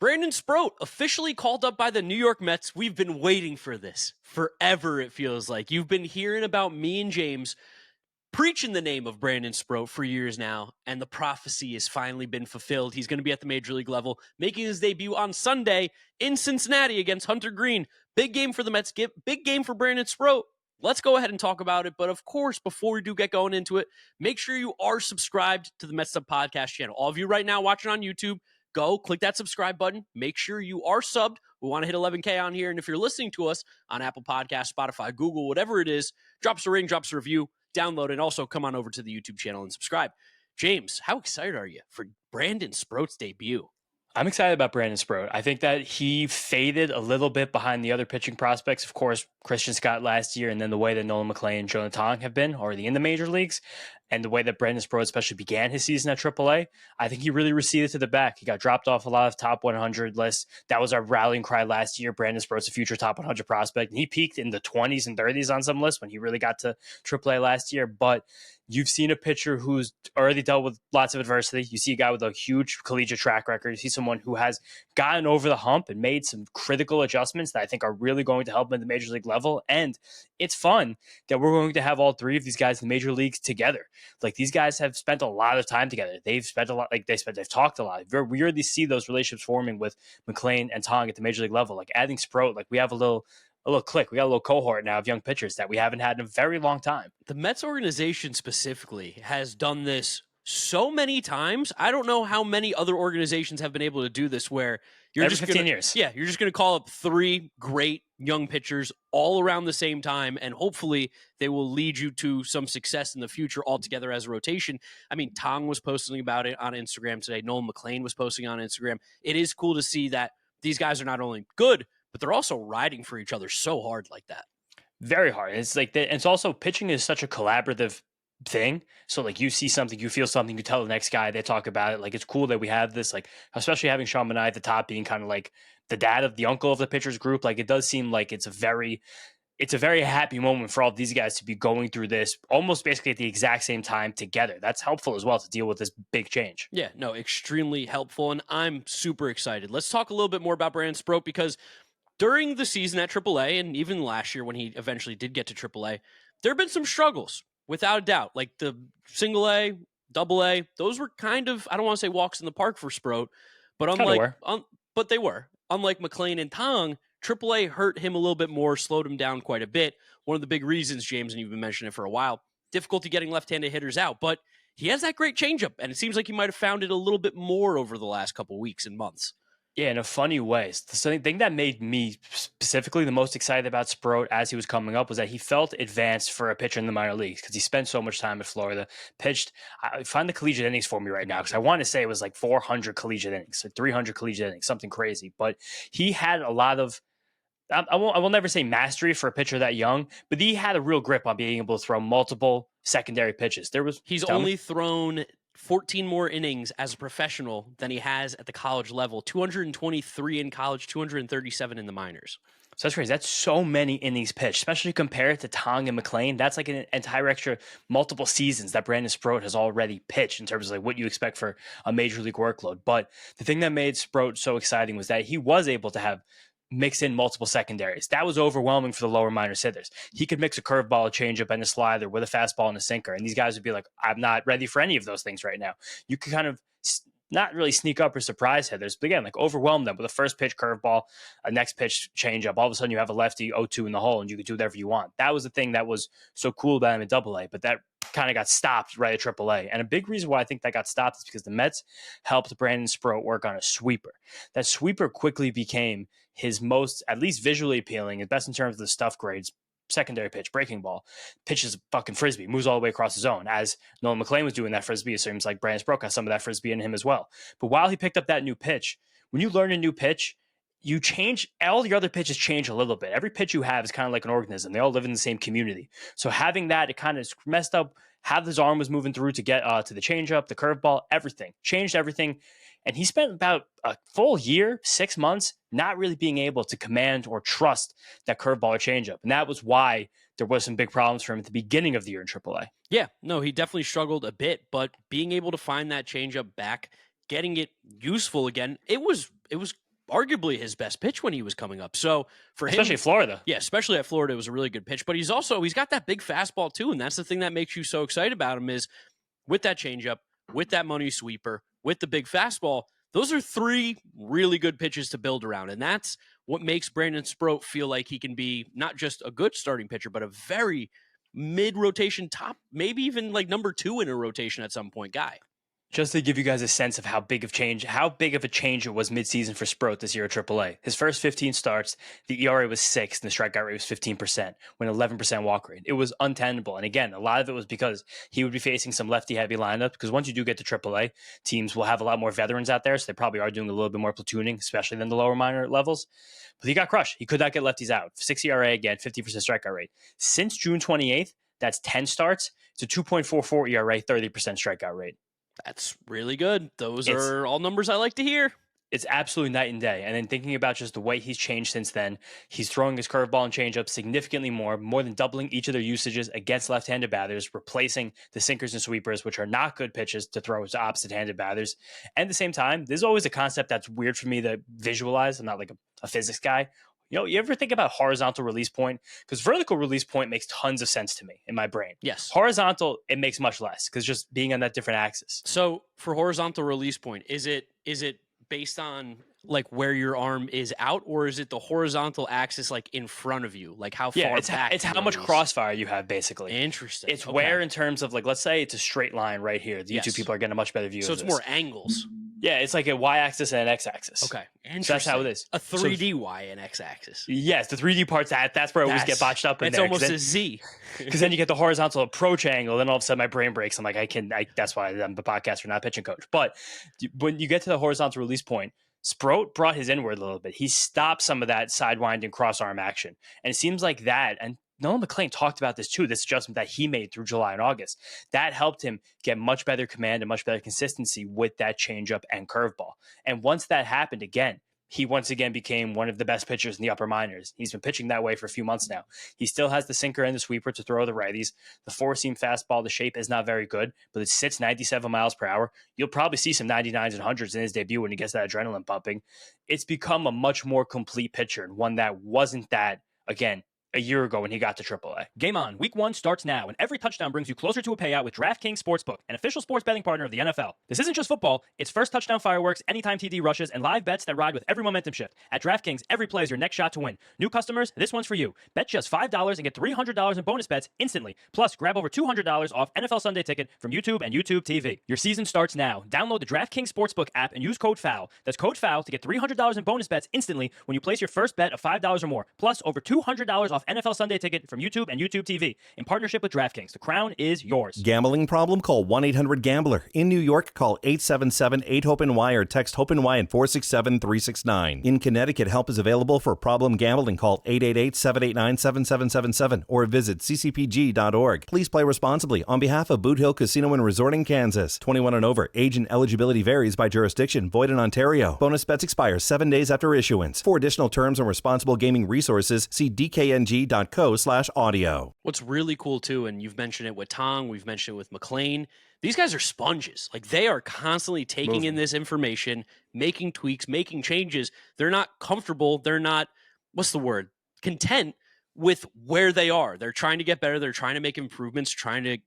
Brandon Sproat officially called up by the New York Mets. We've been waiting for this forever, it feels like. You've been hearing about me and James preaching the name of Brandon Sproat for years now, and the prophecy has finally been fulfilled. He's going to be at the major league level, making his debut on Sunday in Cincinnati against Hunter Green. Big game for the Mets, big game for Brandon Sproat. Let's go ahead and talk about it. But of course, before we do get going into it, make sure you are subscribed to the Mets'd podcast channel. All of you right now watching on YouTube, go click that subscribe button. Make sure you are subbed. We want to hit 11K on here. And if you're listening to us on Apple Podcasts, Spotify, Google, whatever it is, drop us a rating, drop us a review, download, and also come on over to the YouTube channel and subscribe. James, how excited are you for Brandon Sproat's debut? I'm excited about Brandon Sproat. I think that he faded a little bit behind the other pitching prospects. Of course, Christian Scott last year, and then the way that Nolan McLean and Jonah Tong have been already in the major leagues, and the way that Brandon Sproat especially began his season at AAA, I think he really receded to the back. He got dropped off a lot of top 100 lists. That was our rallying cry last year. Brandon Sproat's a future top 100 prospect, and he peaked in the 20s and 30s on some lists when he really got to AAA last year. But you've seen a pitcher who's already dealt with lots of adversity. You see a guy with a huge collegiate track record. You see someone who has gotten over the hump and made some critical adjustments that I think are really going to help him at the major league level. And it's fun that we're going to have all three of these guys in the major leagues together. Like, these guys have spent a lot of time together. They've spent a lot, they've talked a lot. We really see those relationships forming with McLean and Tong at the major league level. Like, adding Sproat, like, we have a little clique. We got a little cohort now of young pitchers that we haven't had in a very long time. The Mets organization specifically has done this so many times. I don't know how many other organizations have been able to do this, where you're Every just 15 years. Yeah, you're just going to call up three great young pitchers all around the same time, and hopefully they will lead you to some success in the future altogether as a rotation. I mean, Tong was posting about it on Instagram today. Nolan McLean was posting on Instagram. It is cool to see that these guys are not only good, but they're also riding for each other so hard like that. Very hard. It's like that. It's also, pitching is such a collaborative thing. So, like, you see something, you feel something, you tell the next guy, they talk about it. Like, it's cool that we have this, like, especially having Sean Manaea at the top being kind of like the dad of the uncle of the pitchers group. Like, it does seem like it's a very happy moment for all of these guys to be going through this almost basically at the exact same time together. That's helpful as well to deal with this big change. Yeah, no, extremely helpful. And I'm super excited. Let's talk a little bit more about Brandon Sproat, because during the season at AAA, and even last year when he eventually did get to AAA, there have been some struggles, without a doubt. Like the single A, double A, those were kind of, I don't want to say walks in the park for Sproat, but but they were. Unlike McLean and Tong, AAA hurt him a little bit more, slowed him down quite a bit. One of the big reasons, James, and you've been mentioning it for a while, difficulty getting left-handed hitters out. But he has that great changeup, and it seems like he might have found it a little bit more over the last couple of weeks and months. Yeah, in a funny way. The thing that made me specifically the most excited about Sproat as he was coming up was that he felt advanced for a pitcher in the minor leagues, because he spent so much time at Florida, pitched. Find the collegiate innings for me right now, because I want to say it was like 400 collegiate innings, like 300 collegiate innings, something crazy. But he had a lot of, I will never say mastery for a pitcher that young, but he had a real grip on being able to throw multiple secondary pitches. He's only thrown 14 more innings as a professional than he has at the college level. 223 in college, 237 in the minors. So that's crazy. That's so many innings pitched, especially compared to Tong and McLean. That's like an entire extra multiple seasons that Brandon Sproat has already pitched in terms of like what you expect for a major league workload. But the thing that made Sproat so exciting was that he was able to have mix in multiple secondaries. That was overwhelming for the lower minor hitters. He could mix a curveball, a changeup, and a slider with a fastball and a sinker. And these guys would be like, I'm not ready for any of those things right now. You could kind of not really sneak up or surprise hitters, but again, like overwhelm them with a first pitch curveball, a next pitch changeup. All of a sudden you have a lefty 0-2 in the hole and you can do whatever you want. That was the thing that was so cool about him in AA, but that kind of got stopped right at AAA. And a big reason why I think that got stopped is because the Mets helped Brandon Sproat work on a sweeper. That sweeper quickly became his most, at least visually appealing, and best in terms of the stuff grades, secondary pitch, breaking ball, pitches a fucking frisbee, moves all the way across the zone. As Nolan McLean was doing that frisbee, it seems like Brandon Sproat got some of that frisbee in him as well. But while he picked up that new pitch, when you learn a new pitch, you change, all your other pitches change a little bit. Every pitch you have is kind of like an organism. They all live in the same community. So having that, it kind of messed up how his arm was moving through to get to the changeup, the curveball, everything. Changed everything. And he spent about a full year, 6 months, not really being able to command or trust that curveball or changeup. And that was why there was some big problems for him at the beginning of the year in AAA. Yeah, no, he definitely struggled a bit, but being able to find that changeup back, getting it useful again, it was arguably his best pitch when he was coming up. So for him, especially Florida. Yeah, especially at Florida, it was a really good pitch. But he's got that big fastball too, and that's the thing that makes you so excited about him is with that changeup, with that money sweeper, with the big fastball. Those are 3 really good pitches to build around, and that's what makes Brandon Sproat feel like he can be not just a good starting pitcher, but a very mid-rotation top, maybe even like number 2 in a rotation at some point guy. Just to give you guys a sense of how big of a change it was midseason for Sproat this year at AAA. His first 15 starts, the ERA was 6 and the strikeout rate was 15%, with an 11% walk rate. It was untenable. And again, a lot of it was because he would be facing some lefty-heavy lineups, because once you do get to AAA, teams will have a lot more veterans out there, so they probably are doing a little bit more platooning, especially than the lower minor levels. But he got crushed. He could not get lefties out. 6 ERA again, 50% strikeout rate. Since June 28th, that's 10 starts. It's a 2.44 ERA, 30% strikeout rate. That's really good. Those are all numbers I like to hear. It's absolutely night and day. And then thinking about just the way he's changed since then, he's throwing his curveball and changeup significantly more than doubling each of their usages against left-handed batters, replacing the sinkers and sweepers, which are not good pitches to throw to opposite-handed batters. And at the same time, there's always a concept that's weird for me to visualize. I'm not like a physics guy. You ever think about horizontal release point? Because vertical release point makes tons of sense to me in my brain. Yes. Horizontal, it makes much less because just being on that different axis. So for horizontal release point, is it based on like where your arm is out, or is it the horizontal axis like in front of you? Like how far back? It's how much crossfire you have, basically. Interesting. It's where in terms of like, let's say it's a straight line right here. The YouTube people are getting a much better view of this. So it's more angles. Yeah, it's like a y-axis and an x-axis. Okay, interesting. So that's how it is. A 3D y and x-axis. Yes, the 3D parts, that's where I always get botched up in it's there. It's almost a Z. Because then you get the horizontal approach angle, then all of a sudden my brain breaks. I'm like, that's why I'm the podcaster, not pitching coach. But when you get to the horizontal release point, Sproat brought his inward a little bit. He stopped some of that sidewinding cross arm action. And it seems like that, and Nolan McLean talked about this too, this adjustment that he made through July and August. That helped him get much better command and much better consistency with that changeup and curveball. And once that happened again, he once again became one of the best pitchers in the upper minors. He's been pitching that way for a few months now. He still has the sinker and the sweeper to throw the righties. The four-seam fastball, the shape is not very good, but it sits 97 miles per hour. You'll probably see some 99s and 100s in his debut when he gets that adrenaline pumping. It's become a much more complete pitcher, and one that wasn't that, again, a year ago when he got to AAA. Game on. Week 1 starts now, and every touchdown brings you closer to a payout with DraftKings Sportsbook, an official sports betting partner of the NFL. This isn't just football. It's first touchdown fireworks, anytime TD rushes, and live bets that ride with every momentum shift. At DraftKings, every play is your next shot to win. New customers, this one's for you. Bet just $5 and get $300 in bonus bets instantly. Plus, grab over $200 off NFL Sunday Ticket from YouTube and YouTube TV. Your season starts now. Download the DraftKings Sportsbook app and use code FOUL. That's code FOUL to get $300 in bonus bets instantly when you place your first bet of $5 or more. Plus, over $200 off NFL Sunday Ticket from YouTube and YouTube TV in partnership with DraftKings. The crown is yours. Gambling problem? Call 1-800-GAMBLER. In New York, call 877-8-HOPE-NY or text HOPE-NY at 467-369. In Connecticut, help is available for problem gambling. Call 888-789-7777 or visit ccpg.org. Please play responsibly on behalf of Boot Hill Casino and Resort in Kansas. 21 and over. Age and eligibility varies by jurisdiction. Void in Ontario. Bonus bets expire 7 days after issuance. For additional terms and responsible gaming resources, see dkng.co/audio. What's really cool too, and you've mentioned it with Tong, we've mentioned it with McLean, these guys are sponges. Like, they are constantly taking in this information, making tweaks, making changes. They're not comfortable. They're not, content with where they are. They're trying to get better. They're trying to make improvements, trying to,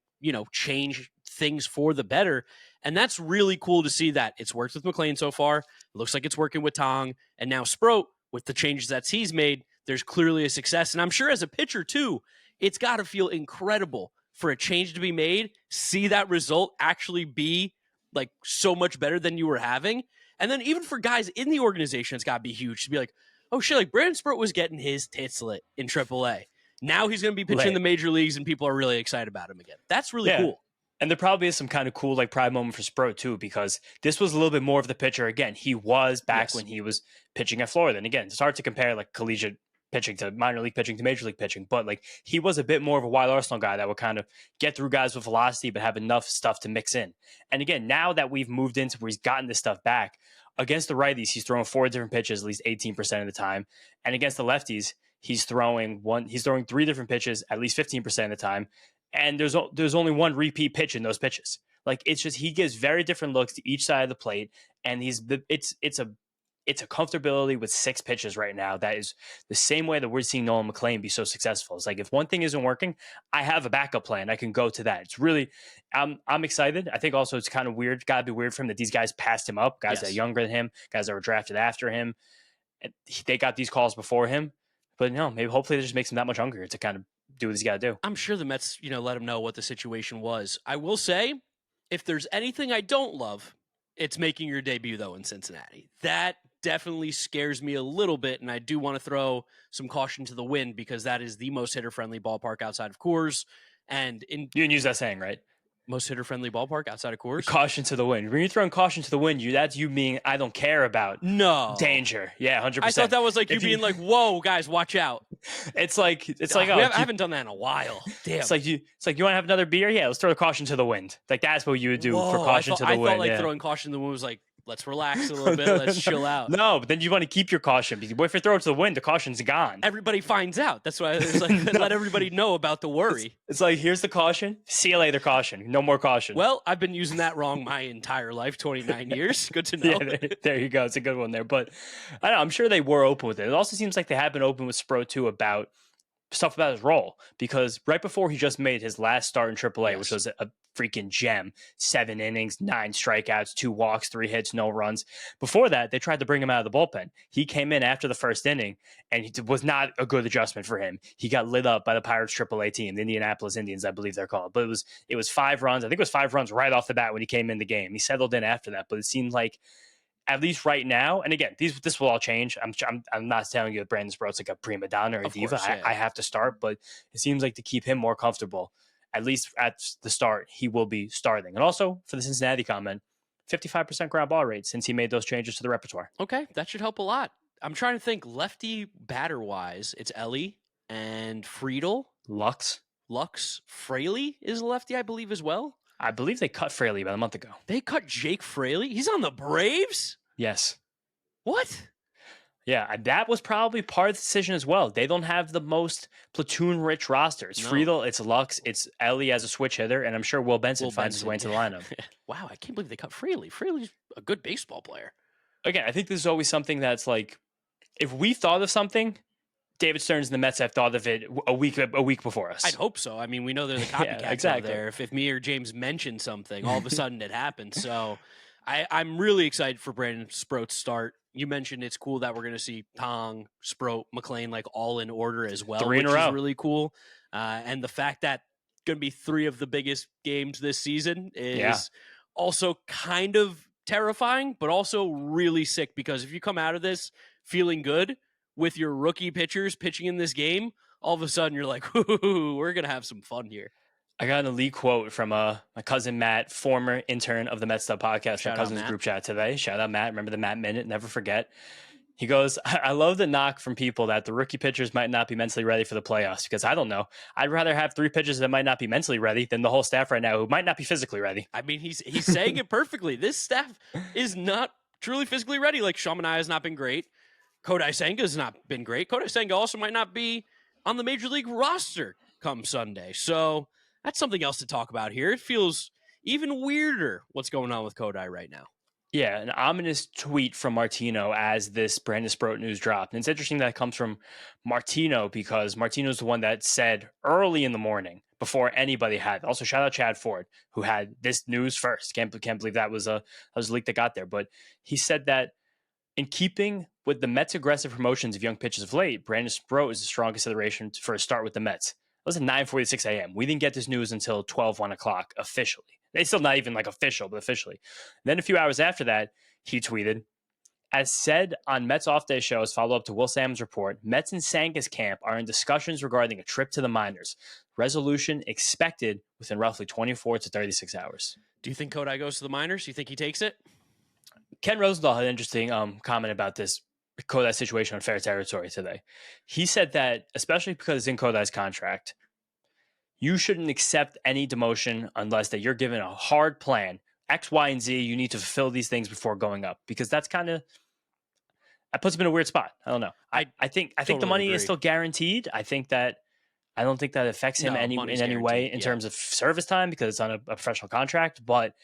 change things for the better. And that's really cool to see that it's worked with McLean so far. It looks like it's working with Tong. And now Sproat, with the changes that he's made, there's clearly a success. And I'm sure as a pitcher too, it's got to feel incredible for a change to be made, see that result actually be like so much better than you were having. And then even for guys in the organization, it's got to be huge to be like, oh shit, like Brandon Sproat was getting his tits lit in AAA. Now he's going to be pitching in the major leagues and people are really excited about him again. That's really cool. And there probably is some kind of cool pride moment for Sproat too, because this was a little bit more of the pitcher. Again, he was back when he was pitching at Florida. And again, it's hard to compare like collegiate pitching to minor league pitching to major league pitching, but like he was a bit more of a wild Arsenal guy that would kind of get through guys with velocity but have enough stuff to mix in. And again, now that we've moved into where he's gotten this stuff back, against the righties, he's throwing 4 different pitches at least 18% of the time. And against the lefties, he's throwing 3 different pitches at least 15% of the time. And there's only one repeat pitch in those pitches. Like, it's just, he gives very different looks to each side of the plate, and it's a it's a comfortability with 6 pitches right now that is the same way that we're seeing Nolan McLean be so successful. It's like, if one thing isn't working, I have a backup plan. I can go to that. It's really, I'm excited. I think also it's kind of weird. Got to be weird for him that these guys passed him up, guys that are younger than him, guys that were drafted after him. And they got these calls before him. But no, maybe hopefully it just makes him that much hungrier to kind of do what he's got to do. I'm sure the Mets, let him know what the situation was. I will say, if there's anything I don't love, it's making your debut, though, in Cincinnati. That definitely scares me a little bit, and I do want to throw some caution to the wind because that is the most hitter-friendly ballpark outside of Coors. And you can use that saying, right? Most hitter-friendly ballpark outside of Coors? Caution to the wind. When you're throwing caution to the wind, that's you being, I don't care about danger. Yeah, 100%. I thought that was like you being like, whoa, guys, watch out. It's like I haven't done that in a while. Damn. It's like you want to have another beer? Yeah, let's throw the caution to the wind. Like, that's what you would do for caution to the wind. I thought like throwing caution to the wind was like, let's relax a little bit, let's chill out. No, but then you want to keep your caution because if you throw it to the wind, the caution's gone. Everybody finds out. That's why it's like let everybody know about the worry. It's like, here's the caution. See you later, caution. No more caution. Well, I've been using that wrong my entire life, 29 years. Good to know. Yeah, there you go. It's a good one there. But I don't know, I'm sure they were open with it. It also seems like they have been open with Sproat too about stuff about his role, because right before he just made his last start in AAA, which was a freaking gem, 7 innings, 9 strikeouts, 2 walks, 3 hits, no runs. Before that, they tried to bring him out of the bullpen. He came in after the first inning, and it was not a good adjustment for him. He got lit up by the Pirates AAA team, the Indianapolis Indians, I believe they're called. But it was 5 runs. I think it was 5 runs right off the bat when he came in the game. He settled in after that, but it seemed like, at least right now, and again, this will all change. I'm not telling you that Brandon Sproat's like a prima donna or a diva. Course, yeah. I have to start, but it seems like to keep him more comfortable, at least at the start, he will be starting. And also for the Cincinnati comment, 55% ground ball rate since he made those changes to the repertoire. Okay, that should help a lot. I'm trying to think lefty batter wise. It's Ellie and Friedel. Lux Fraley is a lefty, I believe, as well. I believe they cut Fraley about a month ago. They cut Jake Fraley? He's on the Braves? Yes. What? Yeah, that was probably part of the decision as well. They don't have the most platoon-rich roster. It's Friedel, it's Lux, it's Ellie as a switch hitter, and I'm sure Will Benson finds his way into the lineup. Wow, I can't believe they cut Fraley. Fraley's a good baseball player. Again, I think this is always something that's like, if we thought of something, David Stearns and the Mets have thought of it a week before us. I'd hope so. I mean, we know they're the copycats out there. If me or James mentioned something, all of a sudden it happens. So I'm really excited for Brandon Sproat's start. You mentioned it's cool that we're going to see Tong, Sproat, McLean like all in order as well, 3 in which a row. is really cool. And the fact that going to be 3 of the biggest games this season is also kind of terrifying, but also really sick, because if you come out of this feeling good with your rookie pitchers pitching in this game, all of a sudden you're like, we're going to have some fun here. I got an elite quote from my cousin Matt, former intern of the Mets'd podcast, my cousin's group chat today. Shout out Matt. Remember the Matt Minute, never forget. He goes, I love the knock from people that the rookie pitchers might not be mentally ready for the playoffs, because I don't know. I'd rather have 3 pitchers that might not be mentally ready than the whole staff right now who might not be physically ready. I mean, he's saying it perfectly. This staff is not truly physically ready. Like, Shamanai has not been great. Kodai Senga has not been great. Kodai Senga also might not be on the Major League roster come Sunday. So that's something else to talk about here. It feels even weirder what's going on with Kodai right now. Yeah, an ominous tweet from Martino as this Brandon Sproat news dropped. And it's interesting that it comes from Martino, because Martino's the one that said early in the morning, before anybody had. Also, shout out Chad Ford, who had this news first. Can't believe that was a leak that got there. But he said that in keeping with the Mets' aggressive promotions of young pitchers of late, Brandon Sproat is a strong consideration for a start with the Mets. It was at 9:46 a.m. We didn't get this news until 1 o'clock officially. It's still not even like official, but officially. Then a few hours after that, he tweeted, as said on Mets off-day shows, follow up to Will Salmon's report, Mets and Senga's camp are in discussions regarding a trip to the minors. Resolution expected within roughly 24 to 36 hours. Do you think Kodai goes to the minors? Do you think he takes it? Ken Rosenthal had an interesting comment about this Kodai situation on Fair Territory today. He said that, especially because it's in Kodai's contract, you shouldn't accept any demotion unless that you're given a hard plan. X, Y, and Z, you need to fulfill these things before going up, because that's kind of, that puts him in a weird spot. I don't know. I think the money is still guaranteed. I don't think that affects him in any way in terms of service time, because it's on a professional contract. But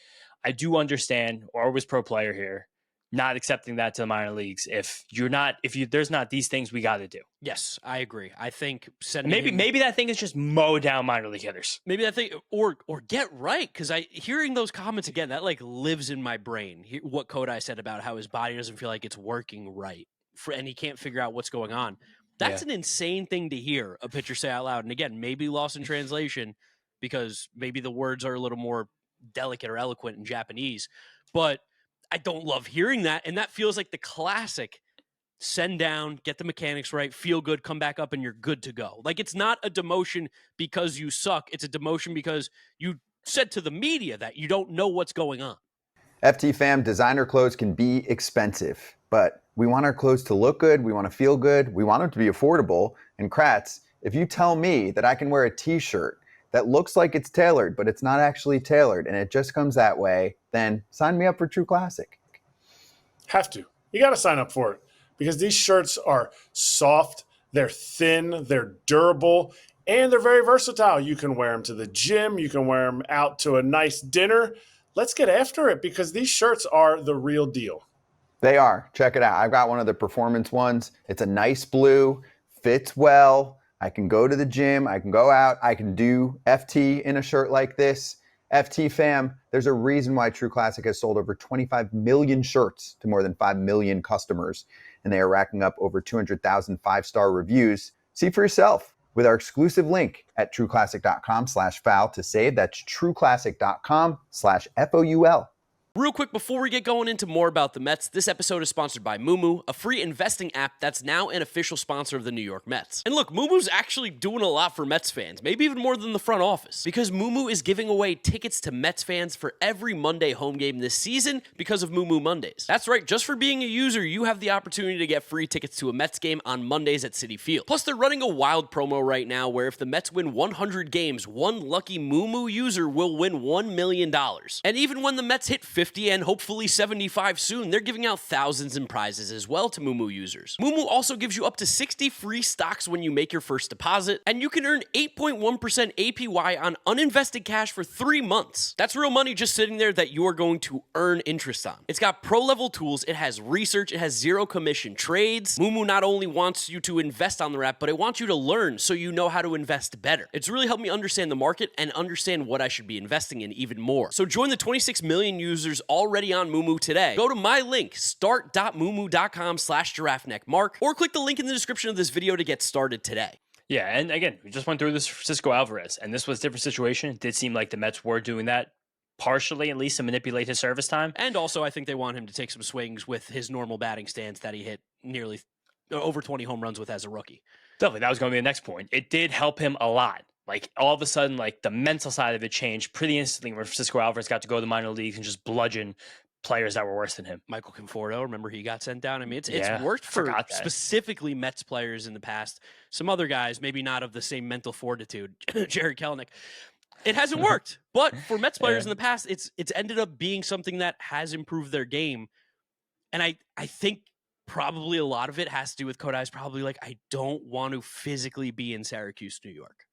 I do understand, or always pro player here, not accepting that to the minor leagues if there's not these things we got to do. Yes, I agree. I think sending Maybe that thing is just mow down minor league hitters. Maybe that thing, or get right, because hearing those comments again, that like lives in my brain. What Kodai said about how his body doesn't feel like it's working right, and he can't figure out what's going on. That's an insane thing to hear a pitcher say out loud. And again, maybe lost in translation because maybe the words are a little more delicate or eloquent in Japanese, but I don't love hearing that. And that feels like the classic send down, get the mechanics right, feel good, come back up, and you're good to go. Like, it's not a demotion because you suck. It's a demotion because you said to the media that you don't know what's going on. FT fam, designer clothes can be expensive, but we want our clothes to look good. We want to feel good. We want them to be affordable. And Kratz, if you tell me that I can wear a t-shirt that looks like it's tailored, but it's not actually tailored, and it just comes that way, then sign me up for True Classic. Have to. You got to sign up for it because these shirts are soft, they're thin, they're durable, and they're very versatile. You can wear them to the gym. You can wear them out to a nice dinner. Let's get after it because these shirts are the real deal. They are. Check it out. I've got one of the performance ones. It's a nice blue, fits well. I can go to the gym. I can go out. I can do FT in a shirt like this. FT fam, there's a reason why True Classic has sold over 25 million shirts to more than 5 million customers, and they are racking up over 200,000 five-star reviews. See for yourself with our exclusive link at trueclassic.com/foul to save. That's trueclassic.com/FOUL. Real quick, before we get going into more about the Mets, this episode is sponsored by Moomoo, a free investing app that's now an official sponsor of the New York Mets. And look, Moomoo's actually doing a lot for Mets fans, maybe even more than the front office, because Moomoo is giving away tickets to Mets fans for every Monday home game this season because of Moomoo Mondays. That's right, just for being a user, you have the opportunity to get free tickets to a Mets game on Mondays at Citi Field. Plus, they're running a wild promo right now where if the Mets win 100 games, one lucky Moomoo user will win $1 million. And even when the Mets hit 50 and hopefully 75 soon, they're giving out thousands in prizes as well to Moomoo users. Moomoo also gives you up to 60 free stocks when you make your first deposit, and you can earn 8.1% APY on uninvested cash for 3 months. That's real money just sitting there that you are going to earn interest on. It's got pro-level tools, it has research, it has zero commission trades. Moomoo not only wants you to invest on the app, but it wants you to learn so you know how to invest better. It's really helped me understand the market and understand what I should be investing in even more. So join the 26 million users already on Moomoo today. Go to my link, start.moomoo.com/giraffeneckmark, or click the link in the description of this video to get started today. Yeah, and again, we just went through this for Francisco Alvarez, and this was a different situation. It did seem like the Mets were doing that partially, at least, to manipulate his service time. And also, I think they want him to take some swings with his normal batting stance that he hit nearly over 20 home runs with as a rookie. Definitely, that was going to be the next point. It did help him a lot. Like, all of a sudden, like, the mental side of it changed pretty instantly when Francisco Alvarez got to go to the minor leagues and just bludgeon players that were worse than him. Michael Conforto, remember he got sent down? I mean, it's Yeah, worked for forgot that. specifically Mets players in the past. Some other guys, maybe not of the same mental fortitude. Jerry Kelenic. It hasn't worked. But for Mets players in the past, it's ended up being something that has improved their game. And I think probably a lot of it has to do with Kodai's probably like, I don't want to physically be in Syracuse, New York.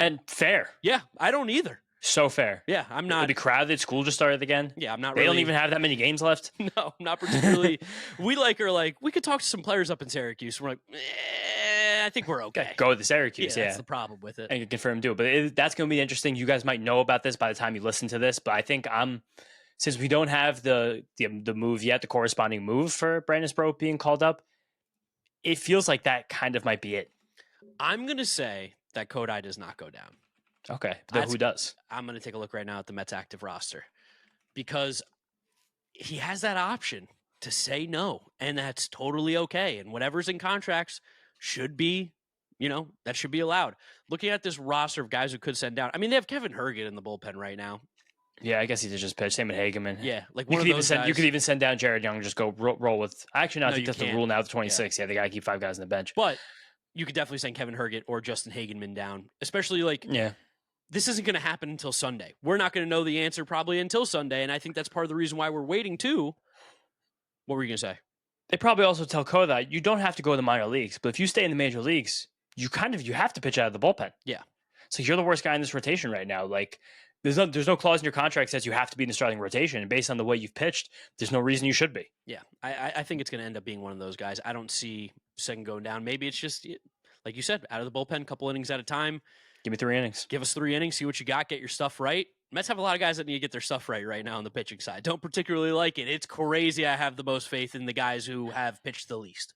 And fair. Yeah, I don't either. So fair. Yeah, I'm It'll not. be crowded. School just started again. Yeah, I'm not They really. don't even have that many games left. No, I'm not particularly. We are like, we could talk to some players up in Syracuse. We're like, I think we're okay. Go to Syracuse, That's the problem with it. And you can confirm do it. But that's going to be interesting. You guys might know about this by the time you listen to this. But I think since we don't have the move yet, the corresponding move for Brandon Sproat being called up, it feels like that kind of might be it. I'm going to say that Kodai does not go down. Okay. Then who does? I'm going to take a look right now at the Mets active roster because he has that option to say no, and that's totally okay. And whatever's in contracts should be, that should be allowed. Looking at this roster of guys who could send down, I mean, they have Kevin Herget in the bullpen right now. Yeah, I guess he did just pitch. Same with Hageman. Yeah, like you one could of those even guys. you could even send down Jared Young and just go roll with. Actually, no, I No, think you that's the can't. rule now. The 26. Yeah, they got to keep 5 guys on the bench. But you could definitely send Kevin Herget or Justin Hagenman down, especially like. Yeah. This isn't going to happen until Sunday. We're not going to know the answer probably until Sunday, and I think that's part of the reason why we're waiting too. What were you going to say? They probably also tell Kodai, you don't have to go to the minor leagues, but if you stay in the major leagues, you have to pitch out of the bullpen. Yeah. So you're the worst guy in this rotation right now. Like, There's no clause in your contract that says you have to be in the starting rotation. And based on the way you've pitched, there's no reason you should be. Yeah, I think it's going to end up being one of those guys. I don't see Senga going down. Maybe it's just, like you said, out of the bullpen, couple innings at a time. Give me 3 innings. Give us 3 innings, see what you got, get your stuff right. Mets have a lot of guys that need to get their stuff right now on the pitching side. Don't particularly like it. It's crazy. I have the most faith in the guys who have pitched the least.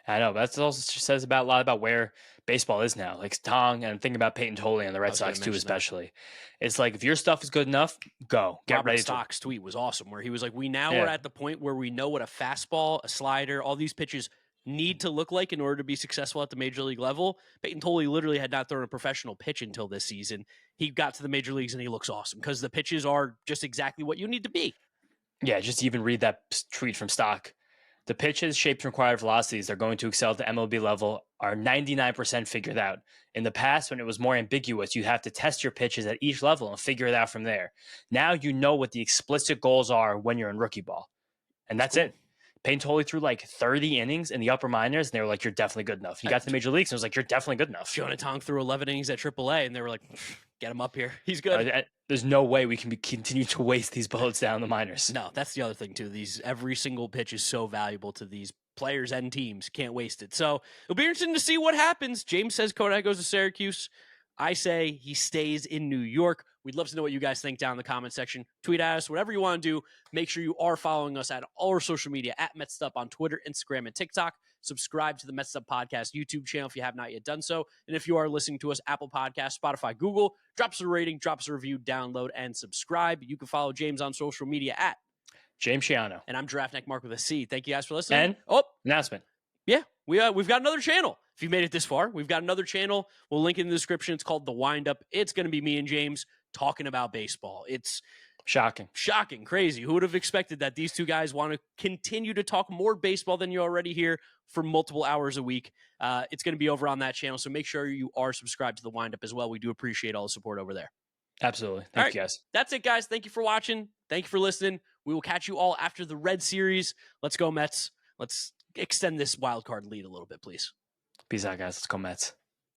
I know. That also says a lot about where baseball is now. Like Tong, and I'm thinking about Peyton Tolley and the Red Sox too, especially. It's like, if your stuff is good enough, go. Get Robert ready. Stock's tweet was awesome, where he was like, we now are at the point where we know what a fastball, a slider, all these pitches need to look like in order to be successful at the major league level. Peyton Tolley literally had not thrown a professional pitch until this season. He got to the major leagues and he looks awesome because the pitches are just exactly what you need to be. Yeah, just even read that tweet from Stock. The pitches, shapes, and required velocities they're going to excel at the MLB level are 99% figured out. In the past, when it was more ambiguous, you'd have to test your pitches at each level and figure it out from there. Now you know what the explicit goals are when you're in rookie ball. And that's it. Peyton Tolley threw like 30 innings in the upper minors, and they were like, you're definitely good enough. You got to the major leagues, and it was like, you're definitely good enough. Jonah Tong threw 11 innings at AAA, and they were like, get him up here. He's good. There's no way we can continue to waste these bullets down the minors. No, that's the other thing, too. Every single pitch is so valuable to these players and teams. Can't waste it. So it'll be interesting to see what happens. James says Kodai goes to Syracuse. I say he stays in New York. We'd love to know what you guys think down in the comment section. Tweet at us, whatever you want to do. Make sure you are following us at all our social media, at Mets'd on Twitter, Instagram, and TikTok. Subscribe to the Mets'd Podcast YouTube channel if you have not yet done so. And if you are listening to us, Apple Podcasts, Spotify, Google, drop us a rating, drop us a review, download, and subscribe. You can follow James on social media at James Shiano. And I'm Draftneck Mark with a C. Thank you guys for listening. And announcement. Yeah, we've got another channel. If you made it this far, we've got another channel. We'll link in the description. It's called The Wind Up. It's going to be me and James talking about baseball. It's shocking, crazy. Who would have expected that these two guys want to continue to talk more baseball than you already hear for multiple hours a week? It's going to be over on that channel, so make sure you are subscribed to The Wind Up as well. We do appreciate all the support over there. Absolutely. Thank you, guys. That's it, guys. Thank you for watching. Thank you for listening. We will catch you all after the Red Series. Let's go, Mets. Let's extend this wild card lead a little bit, please. Peace out, guys. Let's go, Mets.